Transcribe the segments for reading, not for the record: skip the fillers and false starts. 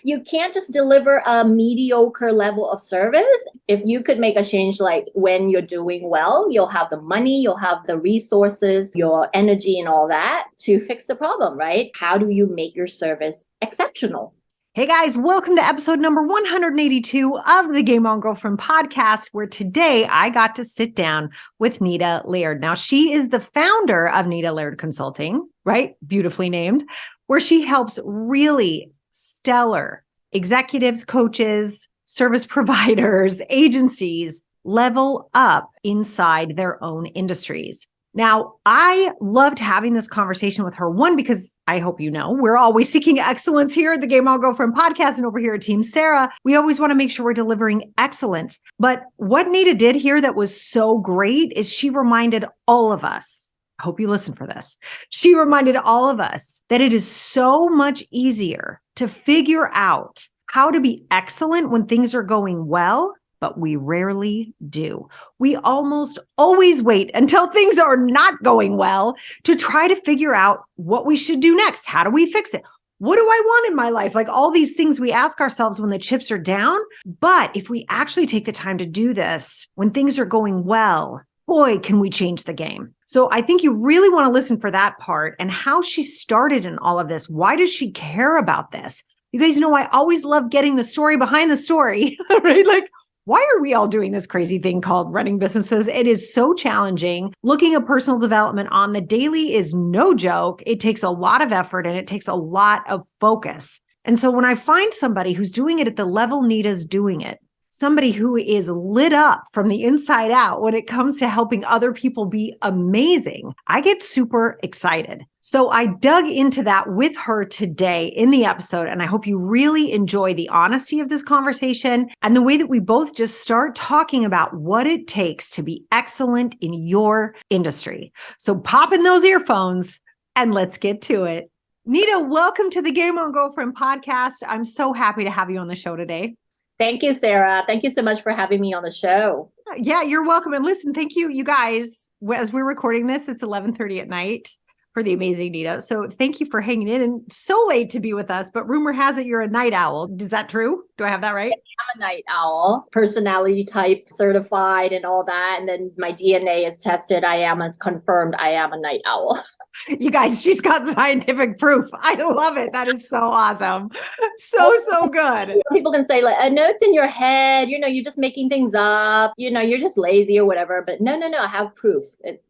You can't just deliver a mediocre level of service. If you could make a change, like when you're doing well, you'll have the money, you'll have the resources, your energy and all that to fix the problem, right? How do you make your service exceptional? Hey guys, welcome to episode number 182 of the Game On Girlfriend podcast, where today I got to sit down with Nida Leard. Now, she is the founder of Nida Leard Consulting, right? Beautifully named, where she helps really stellar executives, coaches, service providers, agencies level up inside their own industries. Now, I loved having this conversation with her. One, because I hope you know, we're always seeking excellence here at the Game On Girlfriend podcast, and over here at Team Sarah, we always want to make sure we're delivering excellence. But what Nida did here that was so great is she reminded all of us, I hope you listen for this. She reminded all of us that it is so much easier to figure out how to be excellent when things are going well, but we rarely do. We almost always wait until things are not going well to try to figure out what we should do next. How do we fix it? What do I want in my life? Like all these things we ask ourselves when the chips are down. But if we actually take the time to do this when things are going well, boy, can we change the game. So I think you really want to listen for that part and how she started in all of this. Why does she care about this? You guys know, I always love getting the story behind the story, right? Like, why are we all doing this crazy thing called running businesses? It is so challenging. Looking at personal development on the daily is no joke. It takes a lot of effort and it takes a lot of focus. And so when I find somebody who's doing it at the level Nida's doing it, somebody who is lit up from the inside out when it comes to helping other people be amazing, I get super excited. So I dug into that with her today in the episode, and I hope you really enjoy the honesty of this conversation and the way that we both just start talking about what it takes to be excellent in your industry. So pop in those earphones and let's get to it. Nida, welcome to the Game On Girlfriend podcast. I'm so happy to have you on the show today. Thank you, Sarah. Thank you so much for having me on the show. Yeah, you're welcome. And listen, thank you, you guys. As we're recording this, it's 11:30 at night for the amazing Nida. So thank you for hanging in and so late to be with us. But rumor has it you're a night owl. Is that true? Do I have that right? I'm a night owl, personality type certified and all that. And then my DNA is tested. I am a night owl. You guys, she's got scientific proof. I love it. That is so awesome. So good. People can say like a note's in your head, you're just making things up, you're just lazy or whatever. But no, I have proof.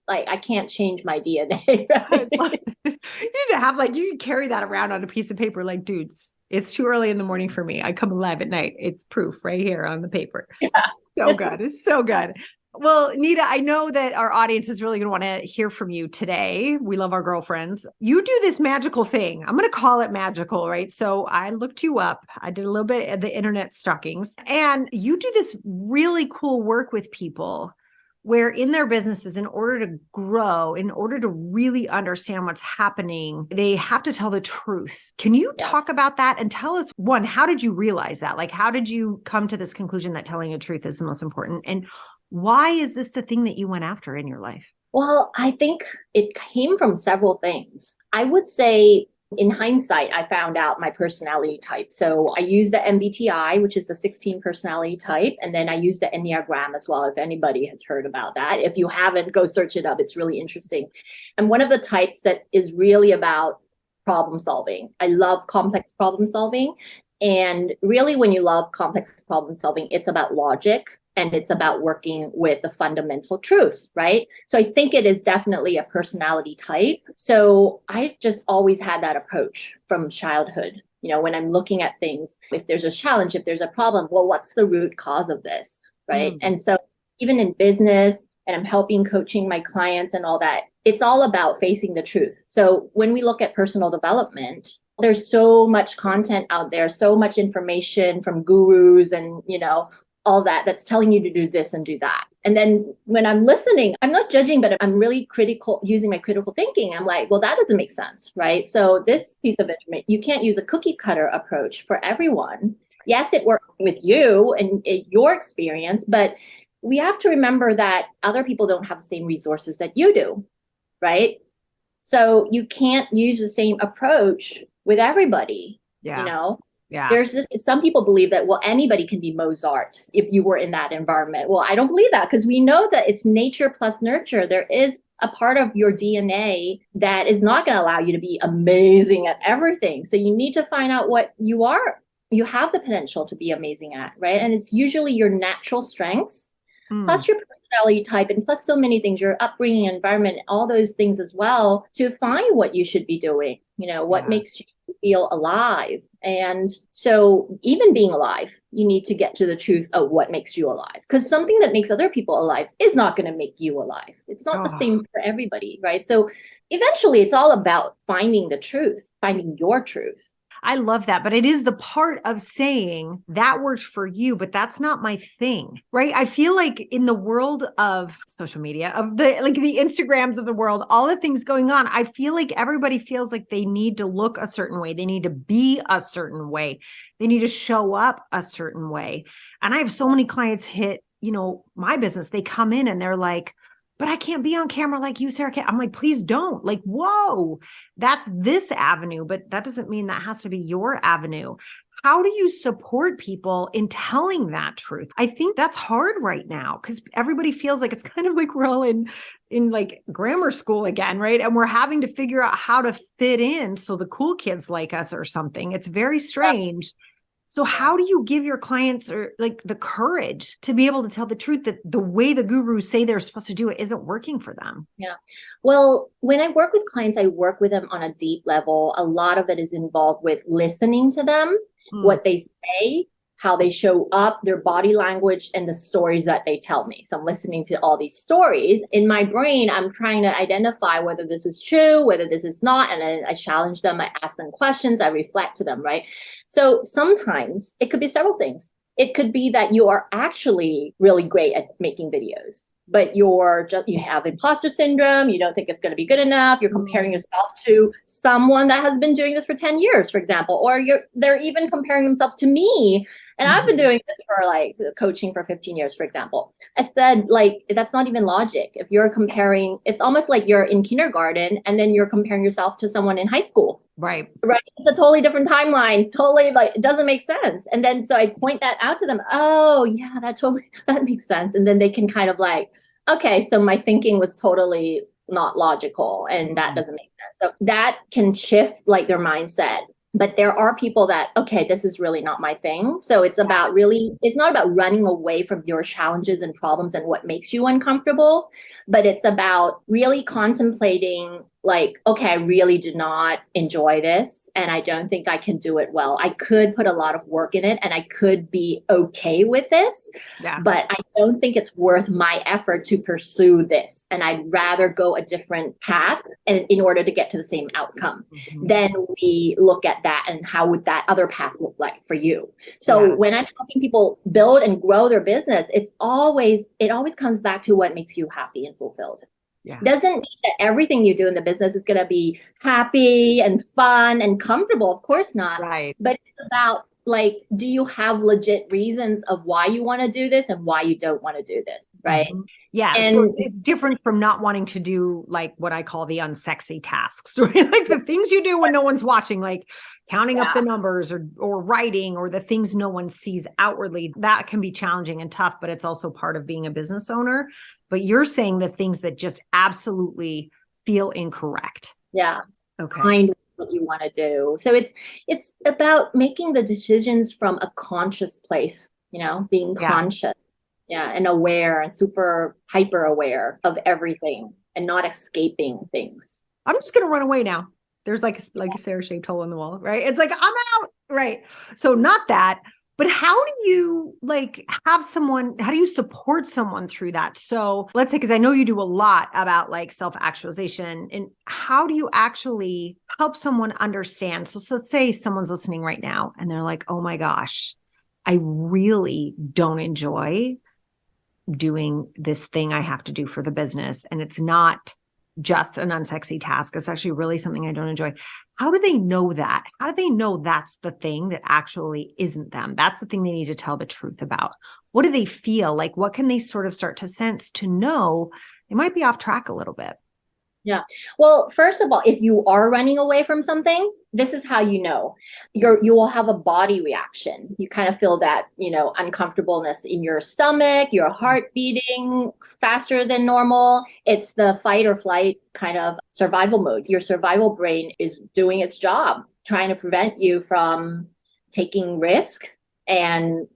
I can't change my DNA. Right? You need to have you can carry that around on a piece of paper. Like, dudes, it's too early in the morning for me. I come alive at night. It's proof right here on the paper. Yeah. So good. It's so good. Well, Nida, I know that our audience is really going to want to hear from you today. We love our girlfriends. You do this magical thing. I'm going to call it magical, right? So I looked you up. I did a little bit of the internet stalkings, and you do this really cool work with people where in their businesses, in order to grow, in order to really understand what's happening, they have to tell the truth. Can you talk about that and tell us, one, how did you realize that? Like, how did you come to this conclusion that telling the truth is the most important? And why is this the thing that you went after in your life? Well, I think it came from several things. I would say in hindsight, I found out my personality type. So I used the MBTI, which is the 16 personality type. And then I used the Enneagram as well, if anybody has heard about that. If you haven't, go search it up. It's really interesting. And one of the types that is really about problem solving. I love complex problem solving. And really, when you love complex problem solving, it's about logic. And it's about working with the fundamental truths, right? So I think it is definitely a personality type. So I've just always had that approach from childhood. When I'm looking at things, if there's a challenge, if there's a problem, well, what's the root cause of this, right? And so even in business, and I'm helping coaching my clients and all that, it's all about facing the truth. So when we look at personal development, there's so much content out there, so much information from gurus and, all that's telling you to do this and do that. And then when I'm listening, I'm not judging, but I'm really critical, using my critical thinking. I'm like, well, that doesn't make sense, right? So this piece of information, you can't use a cookie cutter approach for everyone. Yes, it worked with you and your experience, but we have to remember that other people don't have the same resources that you do, right? So you can't use the same approach with everybody, Yeah. There's this, some people believe that, well, anybody can be Mozart if you were in that environment. Well, I don't believe that, because we know that it's nature plus nurture. There is a part of your DNA that is not going to allow you to be amazing at everything. So you need to find out what you have the potential to be amazing at, right? And it's usually your natural strengths Mm. plus your personality type, and plus so many things, your upbringing, environment, all those things as well, to find what you should be doing, what Yeah. makes you feel alive. And so even being alive, you need to get to the truth of what makes you alive, because something that makes other people alive is not going to make you alive. It's not the Oh. same for everybody, right? So eventually it's all about finding the truth, finding your truth. I love that. But it is the part of saying that worked for you, but that's not my thing, right? I feel like in the world of social media, of the Instagrams of the world, all the things going on, I feel like everybody feels like they need to look a certain way. They need to be a certain way. They need to show up a certain way. And I have so many clients hit, my business. They come in and they're like, but I can't be on camera like you, Sarah. I'm like, please don't. Like, whoa, that's this avenue, but that doesn't mean that has to be your avenue. How do you support people in telling that truth? I think that's hard right now because everybody feels like it's kind of like we're all in like grammar school again, right? And we're having to figure out how to fit in so the cool kids like us or something. It's very strange. So how do you give your clients or like the courage to be able to tell the truth that the way the gurus say they're supposed to do it isn't working for them? Yeah. Well, when I work with clients, I work with them on a deep level. A lot of it is involved with listening to them, what they say, how they show up, their body language, and the stories that they tell me. So I'm listening to all these stories. In my brain, I'm trying to identify whether this is true, whether this is not. And then I challenge them, I ask them questions, I reflect to them, right? So sometimes it could be several things. It could be that you are actually really great at making videos, but you have imposter syndrome. You don't think it's going to be good enough. You're comparing yourself to someone that has been doing this for 10 years, for example, or they're even comparing themselves to me. And I've been doing this for like coaching for 15 years, for example. I said, like, that's not even logic. If you're comparing, it's almost like you're in kindergarten and then you're comparing yourself to someone in high school. Right. Right. It's a totally different timeline. Totally, like, it doesn't make sense. And then so I point that out to them. Oh, yeah, that makes sense. And then they can kind of like, okay, so my thinking was totally not logical and that doesn't make sense. So that can shift like their mindset. But there are people that, okay, this is really not my thing. So it's about it's not about running away from your challenges and problems and what makes you uncomfortable, but it's about really contemplating like, okay, I really do not enjoy this and I don't think I can do it well. I could put a lot of work in it and I could be okay with this, but I don't think it's worth my effort to pursue this. And I'd rather go a different path in order to get to the same outcome. Then we look at that and how would that other path look like for you? So when I'm helping people build and grow their business, it always comes back to what makes you happy and fulfilled. Yeah. Doesn't mean that everything you do in the business is going to be happy and fun and comfortable. Of course not. Right. But it's about like, do you have legit reasons of why you want to do this and why you don't want to do this? Right. Yeah. And so it's different from not wanting to do like what I call the unsexy tasks, right? Like the things you do when no one's watching, like counting up the numbers or writing or the things no one sees outwardly. That can be challenging and tough, but it's also part of being a business owner. But you're saying the things that just absolutely feel incorrect. Yeah. Okay. Find what you want to do. So it's about making the decisions from a conscious place, being conscious. Yeah. And aware and super hyper aware of everything and not escaping things. I'm just going to run away now. There's like a Sarah-shaped hole in the wall, right? It's like, I'm out. Right. So not that. But how do you how do you support someone through that? So let's say, because I know you do a lot about like self-actualization, and how do you actually help someone understand? So let's say someone's listening right now and they're like, oh my gosh, I really don't enjoy doing this thing I have to do for the business. And it's not just an unsexy task. It's actually really something I don't enjoy. How do they know that? How do they know that's the thing that actually isn't them? That's the thing they need to tell the truth about. What do they feel? Like, what can they sort of start to sense to know they might be off track a little bit? Yeah. Well, first of all, if you are running away from something, this is how you know. You will have a body reaction. You kind of feel that, uncomfortableness in your stomach, your heart beating faster than normal. It's the fight or flight kind of survival mode. Your survival brain is doing its job, trying to prevent you from taking risk and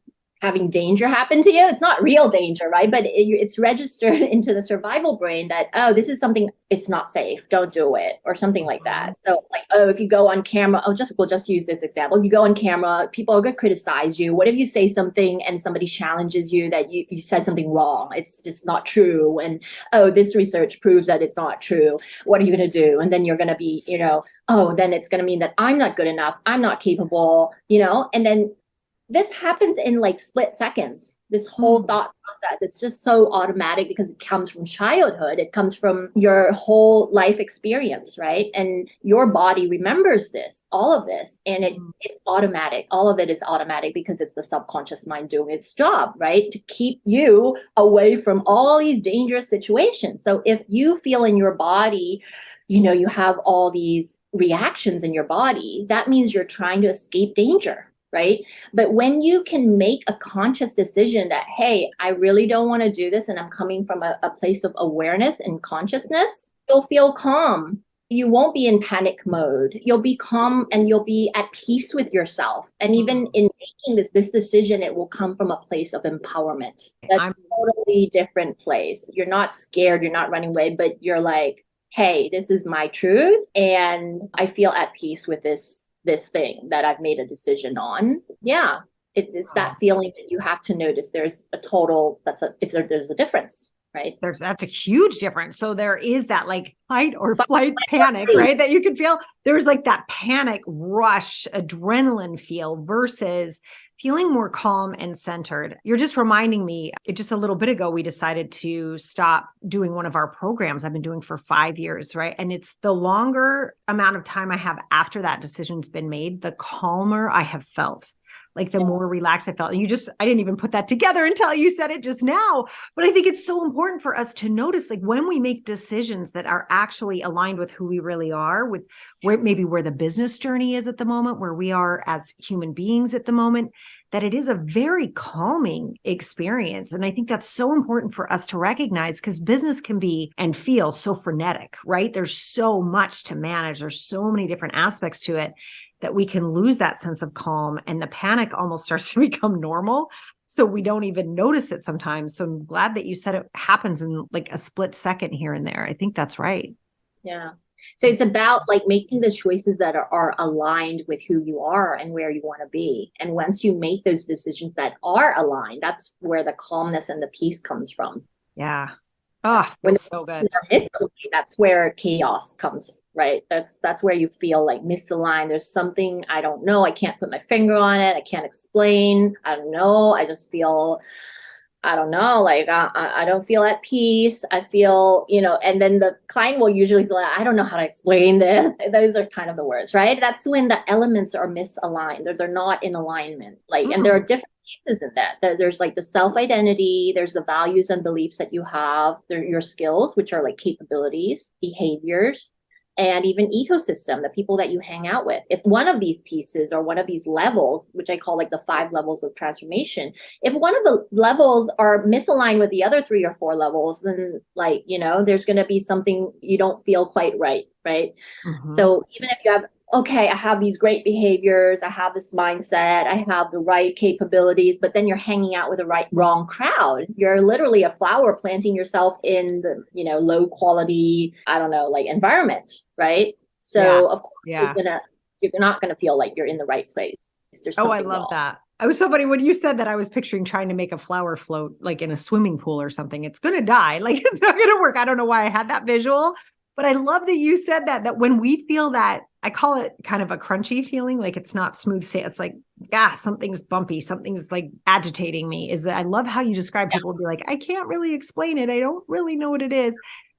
having danger happen to you. It's not real danger, right? But it's registered into the survival brain that, oh, this is something, it's not safe. Don't do it, or something like that. So like, oh, if you go on camera, we'll just use this example. If you go on camera, people are going to criticize you. What if you say something and somebody challenges you that you said something wrong? It's just not true. And, oh, this research proves that it's not true. What are you going to do? And then you're going to be, oh, then it's going to mean that I'm not good enough. I'm not capable, and then this happens in like split seconds, this whole thought process. It's just so automatic because it comes from childhood. It comes from your whole life experience, right? And your body remembers this, all of this, and it's automatic. All of it is automatic because it's the subconscious mind doing its job, right? To keep you away from all these dangerous situations. So if you feel in your body, you have all these reactions in your body, that means you're trying to escape danger. Right. But when you can make a conscious decision that, hey, I really don't want to do this, and I'm coming from a place of awareness and consciousness, you'll feel calm. You won't be in panic mode. You'll be calm and you'll be at peace with yourself. And even in making this decision, it will come from a place of empowerment. That's a totally different place. You're not scared. You're not running away, but you're like, hey, this is my truth. And I feel at peace with this thing that I've made a decision on. Yeah. It's that feeling that you have to notice there's a difference, right? That's a huge difference. So there is that like fight or flight panic, right? That you can feel. There's like that panic rush, adrenaline feel versus feeling more calm and centered. You're just reminding me, just a little bit ago, we decided to stop doing one of our programs I've been doing for 5 years, right? And it's the longer amount of time I have after that decision's been made, the calmer I have felt. Like the more relaxed I felt. And I didn't even put that together until you said it just now. But I think it's so important for us to notice, like when we make decisions that are actually aligned with who we really are, with where the business journey is at the moment, where we are as human beings at the moment, that it is a very calming experience. And I think that's so important for us to recognize because business can be and feel so frenetic, right? There's so much to manage. There's so many different aspects to it that we can lose that sense of calm and the panic almost starts to become normal. So we don't even notice it sometimes. So I'm glad that you said it happens in like a split second here and there. I think that's right. Yeah. So it's about like making the choices that are aligned with who you are and where you want to be. And once you make those decisions that are aligned, that's where the calmness and the peace comes from. Yeah. Oh, that's so good. That's where chaos comes, right? That's where you feel like misaligned. There's something I don't know. I can't put my finger on it. I can't explain. I don't know. I just feel, I don't know, like I don't feel at peace. I feel, and then the client will usually say, I don't know how to explain this. Those are kind of the words, right? That's when the elements are misaligned. They're not in alignment. And there are different pieces in that. There's like the self-identity, there's the values and beliefs that you have, your skills, which are like capabilities, behaviors, and even ecosystem, the people that you hang out with. If one of these pieces or one of these levels, which I call like the 5 levels of transformation, if one of the levels are misaligned with the other 3 or 4 levels, then there's going to be something you don't feel quite right. So even if you have, okay, I have these great behaviors, I have this mindset, I have the right capabilities, but then you're hanging out with the wrong crowd. You're literally a flower planting yourself in the, low quality, I don't know, like environment, right? So of course you're not going to feel like you're in the right place. There's something I love wrong. that. I was so funny when you said that. I was picturing trying to make a flower float like in a swimming pool or something. It's going to die. Like it's not going to work. I don't know why I had that visual, but I love that you said that when we feel that, I call it kind of a crunchy feeling, like it's not smooth sailing. It's like, something's bumpy, something's like agitating me. I love how you describe people be like, I can't really explain it. I don't really know what it is.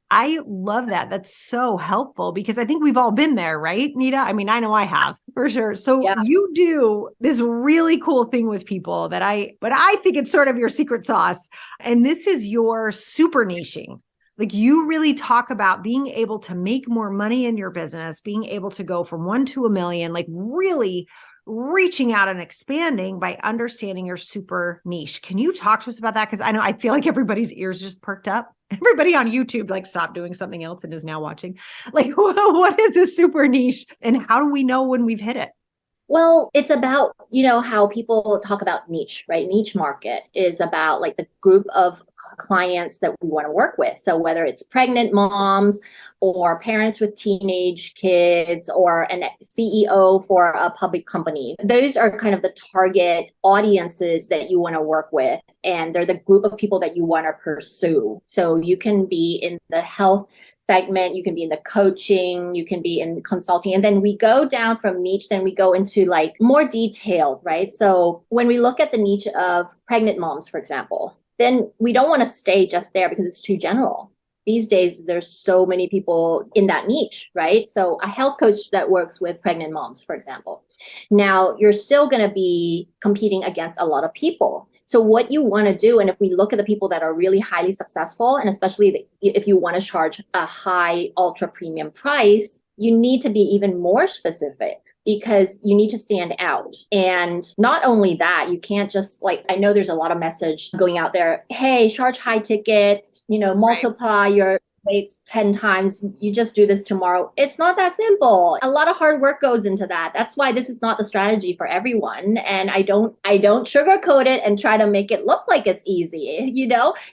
I love that. That's so helpful because I think we've all been there, right, Nida? I mean, I know I have for sure. So you do this really cool thing with people but I think it's sort of your secret sauce. And this is your super niching. Like you really talk about being able to make more money in your business, being able to go from 1 to a million, like really reaching out and expanding by understanding your super niche. Can you talk to us about that? Because I feel like everybody's ears just perked up. Everybody on YouTube like stopped doing something else and is now watching. Like, what is a super niche and how do we know when we've hit it? Well, it's about, how people talk about niche, right? Niche market is about like the group of clients that we want to work with. So whether it's pregnant moms or parents with teenage kids or an CEO for a public company, those are kind of the target audiences that you want to work with. And they're the group of people that you want to pursue. So you can be in the health segment, you can be in the coaching, you can be in consulting. And then we go down from niche, then we go into like more detailed, right? So when we look at the niche of pregnant moms, for example, then we don't want to stay just there because it's too general. These days, there's so many people in that niche, right? So a health coach that works with pregnant moms, for example. Now, you're still going to be competing against a lot of people. So what you want to do, and if we look at the people that are really highly successful, and especially if you want to charge a high ultra premium price, you need to be even more specific because you need to stand out. And not only that, you can't just I know there's a lot of message going out there. Hey, charge high ticket, multiply your rates 10 times. You just do this tomorrow. It's not that simple. A lot of hard work goes into that. That's why this is not the strategy for everyone. And I don't sugarcoat it and try to make it look like it's easy.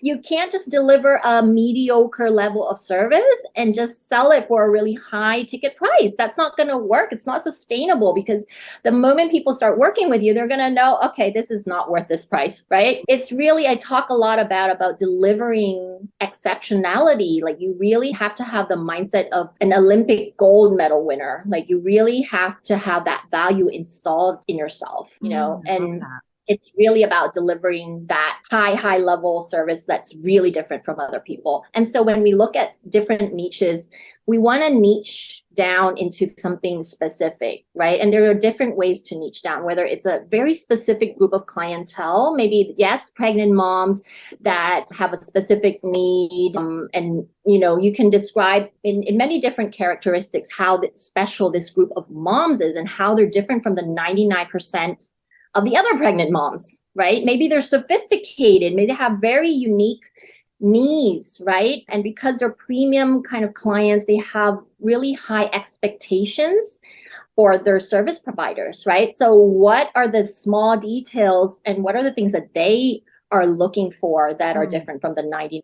You can't just deliver a mediocre level of service and just sell it for a really high ticket price. That's not going to work. It's not sustainable because the moment people start working with you, they're going to know, okay, this is not worth this price, right? It's really, I talk a lot about delivering exceptionality. Like you really have to have the mindset of an Olympic gold medal winner. Like you really have to have that value installed in yourself, and it's really about delivering that high level service that's really different from other people. And so when we look at different niches, we want to niche down into something specific, right? And there are different ways to niche down, whether it's a very specific group of clientele, maybe, yes, pregnant moms that have a specific need. And, you can describe in many different characteristics how special this group of moms is and how they're different from the 99% of the other pregnant moms, right? Maybe they're sophisticated, maybe they have very unique needs, right? And because they're premium kind of clients, they have really high expectations for their service providers, right? So what are the small details and what are the things that they are looking for that are different from the 99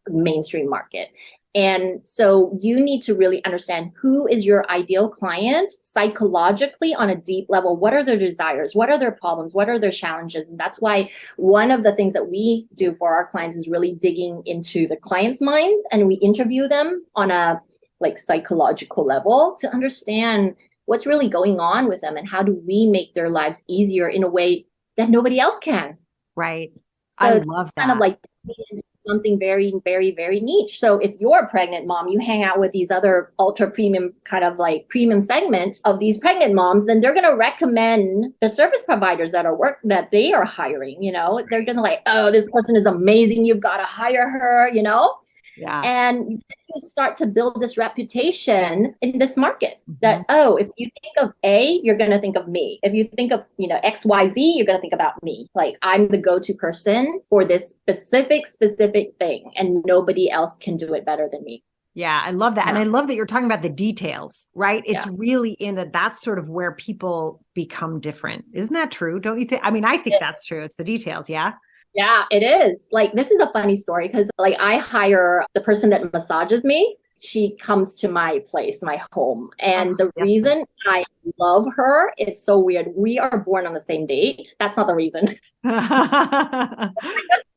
mainstream market? And so you need to really understand who is your ideal client psychologically on a deep level. What are their desires? What are their problems? What are their challenges? And that's why one of the things that we do for our clients is really digging into the client's mind, and we interview them on a psychological level to understand what's really going on with them and how do we make their lives easier in a way that nobody else can. Right. So I love that. Kind of something very, very, very niche. So if you're a pregnant mom, you hang out with these other ultra premium kind of premium segment of these pregnant moms, then they're going to recommend the service providers that they are hiring. They're going to oh, this person is amazing. You've got to hire her, Yeah. And you start to build this reputation in this market that, oh, if you think of A, you're going to think of me. If you think of, XYZ, you're going to think about me. I'm the go-to person for this specific thing, and nobody else can do it better than me. Yeah, I love that. Yeah. And I love that you're talking about the details, right? It's really in that's sort of where people become different. Isn't that true? Don't you think? I mean, I think that's true. It's the details. Yeah. Yeah, it is. This is a funny story because I hire the person that massages me. She comes to my place, my home. And the reason I love her, it's so weird. We are born on the same date. That's not the reason. I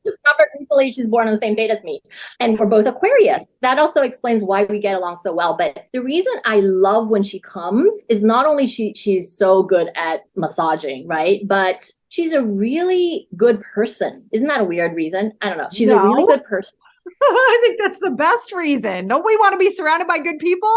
discovered recently she's born on the same date as me. And we're both Aquarius. That also explains why we get along so well. But the reason I love when she comes is not only she's so good at massaging, right? But she's a really good person. Isn't that a weird reason? I don't know. She's a really good person. I think that's the best reason. Don't we want to be surrounded by good people?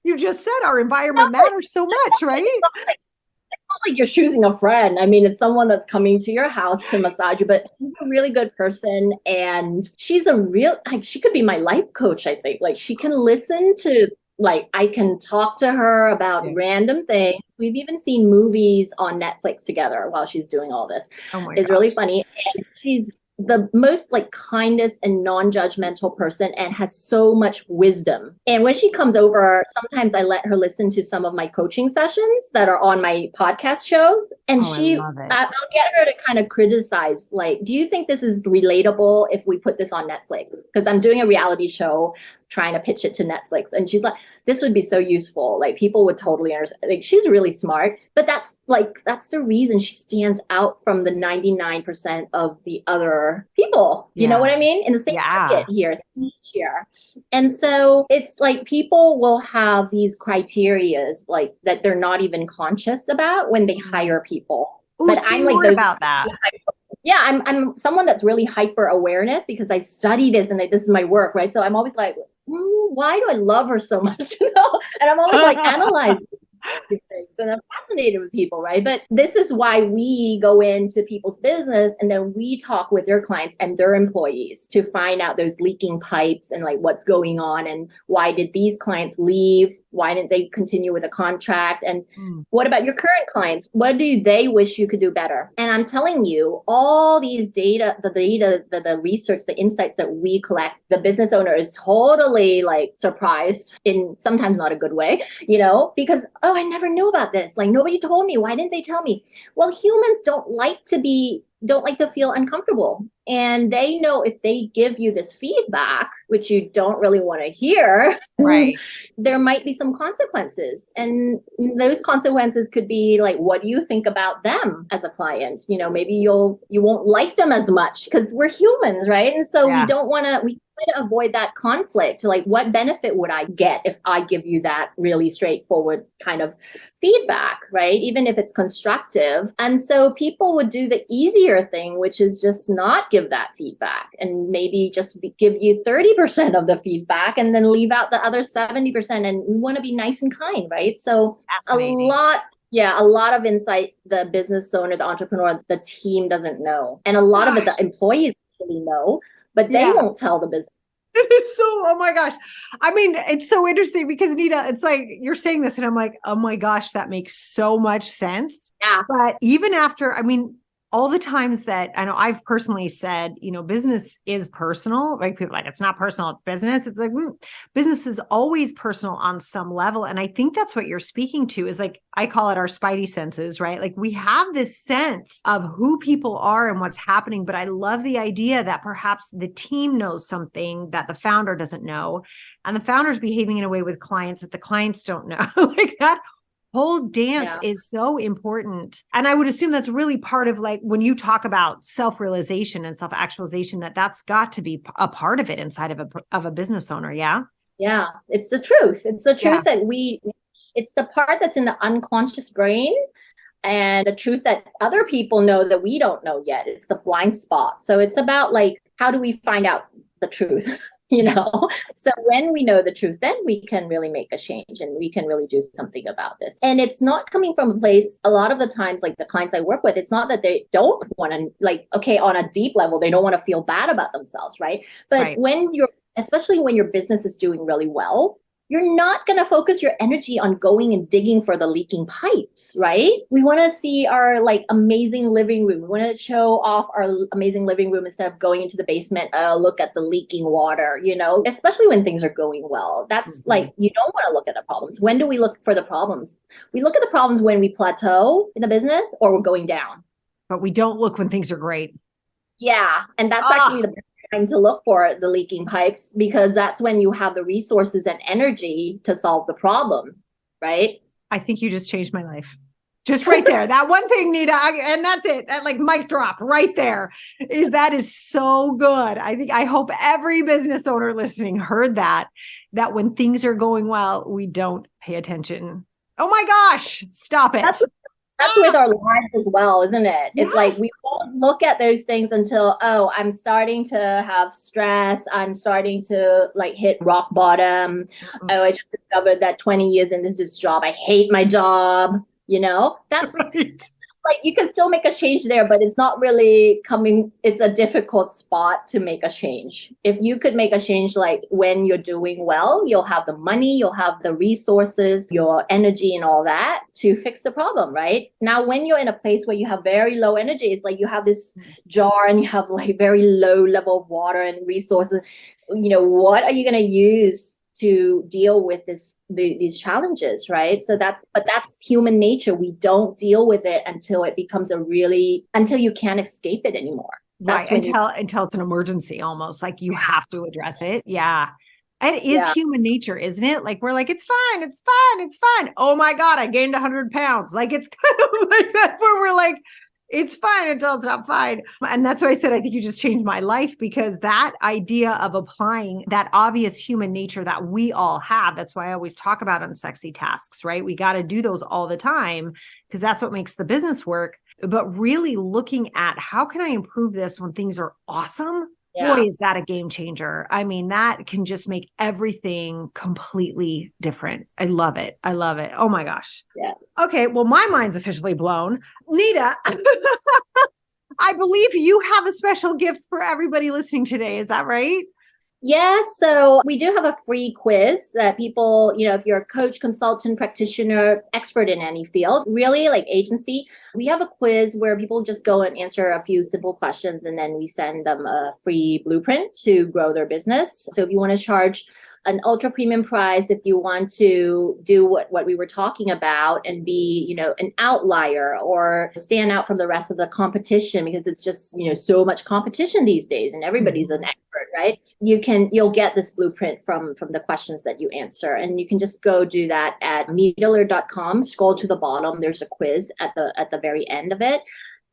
You just said our environment matters so much, right? It's like you're choosing a friend. I mean, it's someone that's coming to your house to massage you, but she's a really good person. And she's a real, like, she could be my life coach, I think. Like, she can listen to, like, I can talk to her about random things. We've even seen movies on Netflix together while she's doing all this. Oh my It's God. really funny. And she's the most like kindest and non-judgmental person and has so much wisdom. And when she comes over, sometimes I let her listen to some of my coaching sessions that are on my podcast shows. And Oh, I love it. I'll get her to kind of criticize, like, do you think this is relatable if we put this on Netflix? Because I'm doing a reality show trying to pitch it to Netflix. And she's like, this would be so useful. Like, people would totally understand. Like, she's really smart, but that's the reason she stands out from the 99% of the other people. You know what I mean? In the same market here. And so it's like people will have these criterias like that they're not even conscious about when they hire people. Ooh, but say I'm like more those about that. Yeah, I'm someone that's really hyper awareness because I study this and this is my work, right? So I'm always like, why do I love her so much? And I'm always like analyzing things, and I'm fascinated with people, right? But this is why we go into people's business and then we talk with their clients and their employees to find out those leaking pipes and like what's going on and why did these clients leave? Why didn't they continue with a contract? And what about your current clients? What do they wish you could do better? And I'm telling you, all these the research, the insights that we collect, the business owner is totally like surprised in sometimes not a good way, because, oh, I never knew about this. Like, nobody told me. Why didn't they tell me? Well, humans don't like to feel uncomfortable. And they know if they give you this feedback, which you don't really want to hear, right, there might be some consequences. And those consequences could be like, what do you think about them as a client? Maybe you won't like them as much because we're humans, right? And so we try to avoid that conflict. Like, what benefit would I get if I give you that really straightforward kind of feedback, right? Even if it's constructive. And so people would do the easier thing, which is just not give that feedback and maybe just give you 30% of the feedback and then leave out the other 70%. And we want to be nice and kind, right? So a lot of insight the business owner, the entrepreneur, the team doesn't know. And a lot of it, the employees actually know, but they won't tell the business. It is so, oh my gosh. I mean, it's so interesting because Nida, it's like you're saying this and I'm like, oh my gosh, that makes so much sense. Yeah. But even after, I mean, all the times that I know I've personally said, business is personal, right? People are like, it's not personal, it's business. It's like, business is always personal on some level. And I think that's what you're speaking to is like, I call it our spidey senses, right? Like we have this sense of who people are and what's happening. But I love the idea that perhaps the team knows something that the founder doesn't know. And the founder's behaving in a way with clients that the clients don't know. Like that whole dance is so important. And I would assume that's really part of like when you talk about self-realization and self-actualization, that's got to be a part of it inside of a business owner. Yeah. Yeah. It's the truth. It's the truth that it's the part that's in the unconscious brain and the truth that other people know that we don't know yet. It's the blind spot. So it's about like, how do we find out the truth? So when we know the truth, then we can really make a change and we can really do something about this. And it's not coming from a place, a lot of the times, like the clients I work with, it's not that they don't want to, like, okay, on a deep level, they don't want to feel bad about themselves, right? But especially when your business is doing really well, you're not going to focus your energy on going and digging for the leaking pipes, right? We want to see our like amazing living room. We want to show off our amazing living room instead of going into the basement, look at the leaking water, especially when things are going well. That's like, you don't want to look at the problems. When do we look for the problems? We look at the problems when we plateau in the business or we're going down. But we don't look when things are great. Yeah. And that's actually the time to look for the leaking pipes because that's when you have the resources and energy to solve the problem, right? I think you just changed my life. Just right there. That one thing, Nida, and that's it. That like mic drop right there that is so good. I hope every business owner listening heard that when things are going well, we don't pay attention. Oh my gosh, stop it. That's with our lives as well, isn't it? It's like we won't look at those things until, I'm starting to have stress. I'm starting to like hit rock bottom. I just discovered that 20 years in this job, I hate my job. That's Right. like you can still make a change there, but it's not really coming. It's a difficult spot to make a change. If you could make a change, like when you're doing well, you'll have the money, you'll have the resources, your energy, and all that to fix the problem, right? Now, when you're in a place where you have very low energy, it's like you have this jar and you have like very low level of water and resources. What are you going to use to deal with these challenges, right? But that's human nature. We don't deal with it until it becomes until you can't escape it anymore. Right. That's when Until it's an emergency, almost like you have to address it. Yeah. It is yeah. human nature, isn't it? Like we're like, it's fine, it's fine, it's fine. Oh my God, I gained 100 pounds. Like it's kind of like that where we're like, it's fine until it's not fine. And that's why I said, I think you just changed my life, because that idea of applying that obvious human nature that we all have, that's why I always talk about unsexy tasks, right? We got to do those all the time because that's what makes the business work. But really looking at how can I improve this when things are awesome? Boy, Yeah. is that a game changer. I mean, that can just make everything completely different. I love it. I love it. Oh my gosh. Yeah. Okay, well, my mind's officially blown. Nida, I believe you have a special gift for everybody listening today. Is that right? Yes, so we do have a free quiz that people, if you're a coach, consultant, practitioner, expert in any field, really like agency, we have a quiz where people just go and answer a few simple questions and then we send them a free blueprint to grow their business. So if you want to charge an ultra premium price, if you want to do what we were talking about and be, an outlier or stand out from the rest of the competition, because it's just, so much competition these days and everybody's an expert, right? You'll get this blueprint from the questions that you answer. And you can just go do that at nidaleard.com, scroll to the bottom. There's a quiz at the very end of it.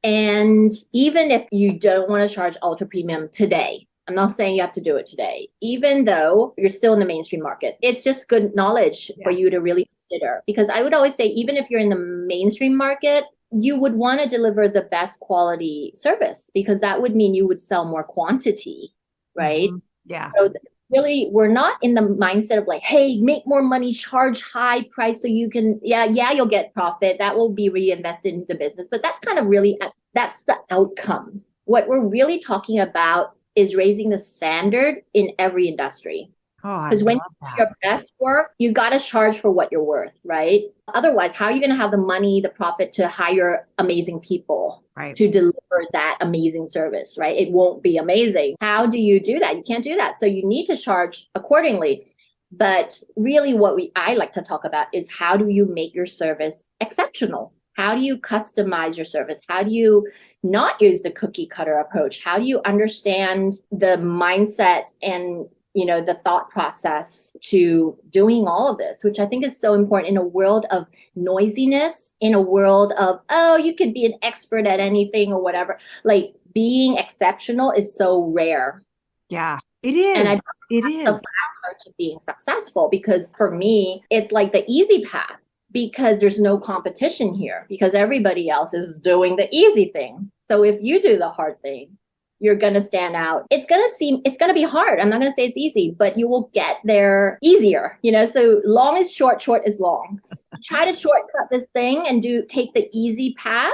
And even if you don't want to charge ultra premium today, I'm not saying you have to do it today, even though you're still in the mainstream market. It's just good knowledge for you to really consider. Because I would always say, even if you're in the mainstream market, you would want to deliver the best quality service because that would mean you would sell more quantity, right? Mm-hmm. Yeah. So really, we're not in the mindset of like, hey, make more money, charge high price so you can, you'll get profit. That will be reinvested into the business. But that's kind of really, that's the outcome. What we're really talking about is raising the standard in every industry. Oh, I Because when love you do that. your best work, you got to charge for what you're worth, right? Otherwise, how are you going to have the money, the profit to hire amazing people Right. to deliver that amazing service, right? It won't be amazing. How do you do that? You can't do that. So you need to charge accordingly. But really I like to talk about is how do you make your service exceptional? How do you customize your service? How do you not use the cookie cutter approach? How do you understand the mindset and the thought process to doing all of this, which I think is so important in a world of noisiness, in a world of, oh, you could be an expert at anything or whatever. Like being exceptional is so rare. Yeah, it And I is. don't It have the is. power to being successful because for me, it's like the easy path because there's no competition here because everybody else is doing the easy thing. So if you do the hard thing, you're going to stand out. It's going to be hard. I'm not going to say it's easy, but you will get there easier, so long is short, short is long. Try to shortcut this thing and take the easy path.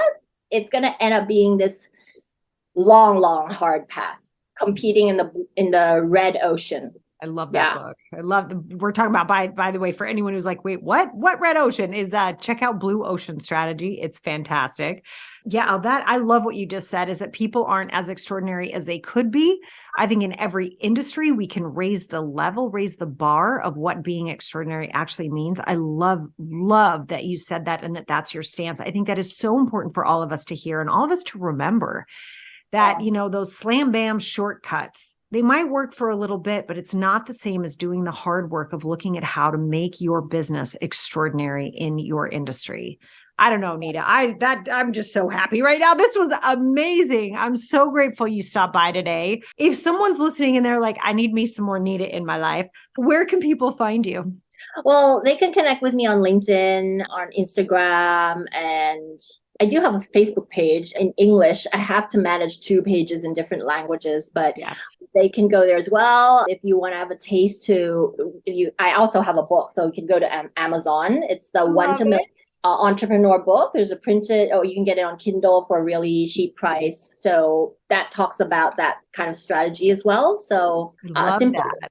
It's going to end up being this long, long, hard path competing in the red ocean. I love that book. I love we're talking about by the way, for anyone who's like, wait, what red ocean is that? Check out Blue Ocean Strategy. It's fantastic. Yeah, I love what you just said is that people aren't as extraordinary as they could be. I think in every industry, we can raise the level, raise the bar of what being extraordinary actually means. I love that you said that and that's your stance. I think that is so important for all of us to hear and all of us to remember that, those slam bam shortcuts, they might work for a little bit, but it's not the same as doing the hard work of looking at how to make your business extraordinary in your industry. I don't know, Nida. I'm just so happy right now. This was amazing. I'm so grateful you stopped by today. If someone's listening and they're like, I need me some more Nida in my life, where can people find you? Well, they can connect with me on LinkedIn, on Instagram, and I do have a Facebook page in English. I have to manage 2 pages in different languages, but yes, they can go there as well. If you want to have a taste I also have a book, so you can go to Amazon. It's the One Love to Million it. Entrepreneur book. There's a printed, you can get it on Kindle for a really cheap price. So that talks about that kind of strategy as well. So Love simple that.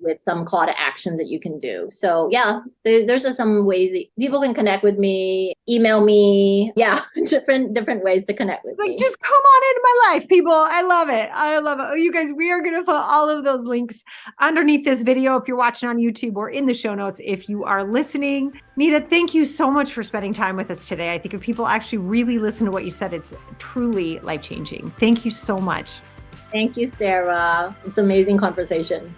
with some call to action that you can do. So yeah, there's just some ways that people can connect with me, email me. Yeah, different ways to connect with Like, me. just come on into my life, people. I love it. I love it. Oh, you guys, we are going to put all of those links underneath this video if you're watching on YouTube, or in the show notes if you are listening. Nida, thank you so much for spending time with us today. I think if people actually really listen to what you said, it's truly life-changing. Thank you so much. Thank you, Sarah. It's an amazing conversation.